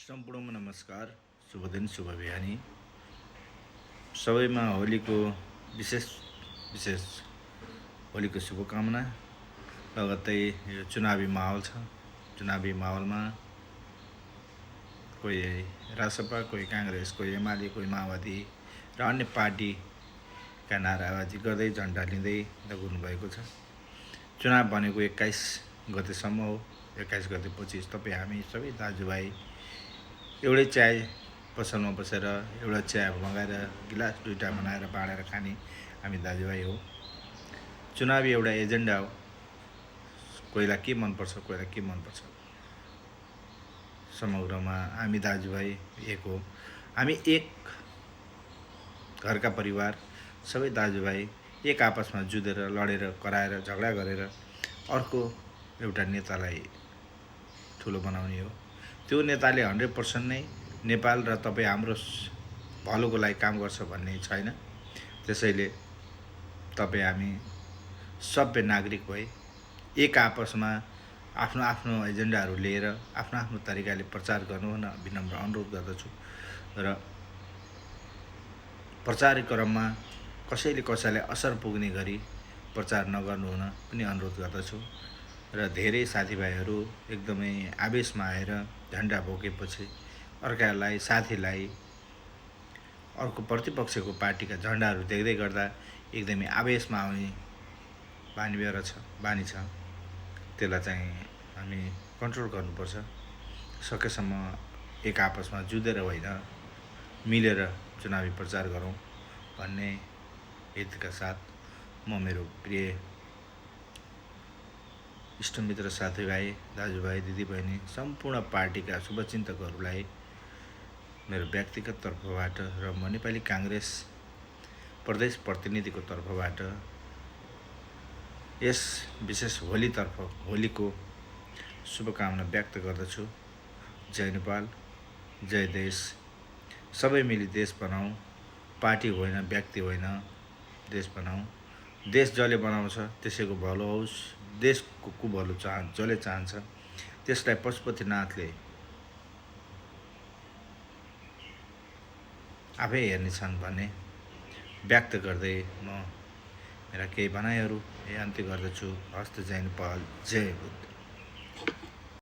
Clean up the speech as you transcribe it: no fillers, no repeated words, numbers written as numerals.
सम्पूर्णमा नमस्कार, शुभ दिन, शुभ बिहानी। सबैमा होलीको विशेष विशेष होलीको शुभकामना। लगत्तै यो चुनावी माहौल छ। चुनावी माहौलमा कोही रासपा, कोही काङ्ग्रेस, कोही एमाले, कोही माओवादी र अन्य पार्टीका नाराबाजी गर्दै झन्डा लिँदै दगुर्नु भएको छ। चुनाव भनेको 21 गतेसम्म हो। 21 गतेपछि तपाईँ हामी सबै दाजुभाइ एउटै चाय पसलमा बसेर एउटा चिया मगाएर गिलास दुईवटा बनाएर बाँडेर खाने हामी दाजुभाइ हो। चुनावी एउटा एजेन्डा हो। कोहीलाई के मनपर्छ, कोहीलाई के मनपर्छ। समग्रमा हामी दाजुभाइ एक हो। हामी एक घरका परिवार सबै दाजुभाइ एक आपसमा जुधेर लडेर कराएर झगडा गरेर अर्को एउटा नेतालाई ठुलो बनाउने हो। त्यो नेताले 100% नै नेपाल र तपाईँ हाम्रो भलोको लागि काम गर्छ भन्ने छैन। त्यसैले तपाईँ हामी सभ्य नागरिक भई एक आपसमा आफ्नो आफ्नो एजेन्डाहरू लिएर आफ्नो आफ्नो तरिकाले प्रचार गर्नु हुन विनम्र अनुरोध गर्दछु। र प्रचार क्रममा कसैले कसैलाई असर पुग्ने गरी प्रचार नगर्नु हुन पनि अनुरोध गर्दछु। र धेरै साथीभाइहरू एकदमै आवेशमा आएर झन्डा बोकेपछि अर्कालाई, साथीलाई, अर्को प्रतिपक्षको पार्टीका झन्डाहरू देख्दै गर्दा एकदमै आवेशमा आउने बानी छ। त्यसलाई चाहिँ हामी कन्ट्रोल गर्नुपर्छ। सकेसम्म एक आपसमा जुधेर होइन, मिलेर चुनावी प्रचार गरौँ भन्ने हितका साथ म मेरो प्रिय इष्टमित्र, साथीभाइ, दाजुभाइ, दिदीबहिनी, सम्पूर्ण पार्टीका शुभचिन्तकहरूलाई मेरो व्यक्तिगत तर्फबाट र म नेपाली काङ्ग्रेस प्रदेश प्रतिनिधिको तर्फबाट यस विशेष होलीको शुभकामना व्यक्त गर्दछु। जय नेपाल, जय देश। सबै मिली देश बनाऊ। पार्टी होइन, व्यक्ति होइन, देश बनाऊ। देश जसले बनाउँछ त्यसैको भलो होस्। देशको भलो जसले चाहन्छ त्यसलाई पशुपतिनाथले आफै हेर्नेछन् भन्ने व्यक्त गर्दै म मेरा केही भनाइहरू अन्त्य गर्दछु। हस्त जय नेपाल, जय बुद्ध।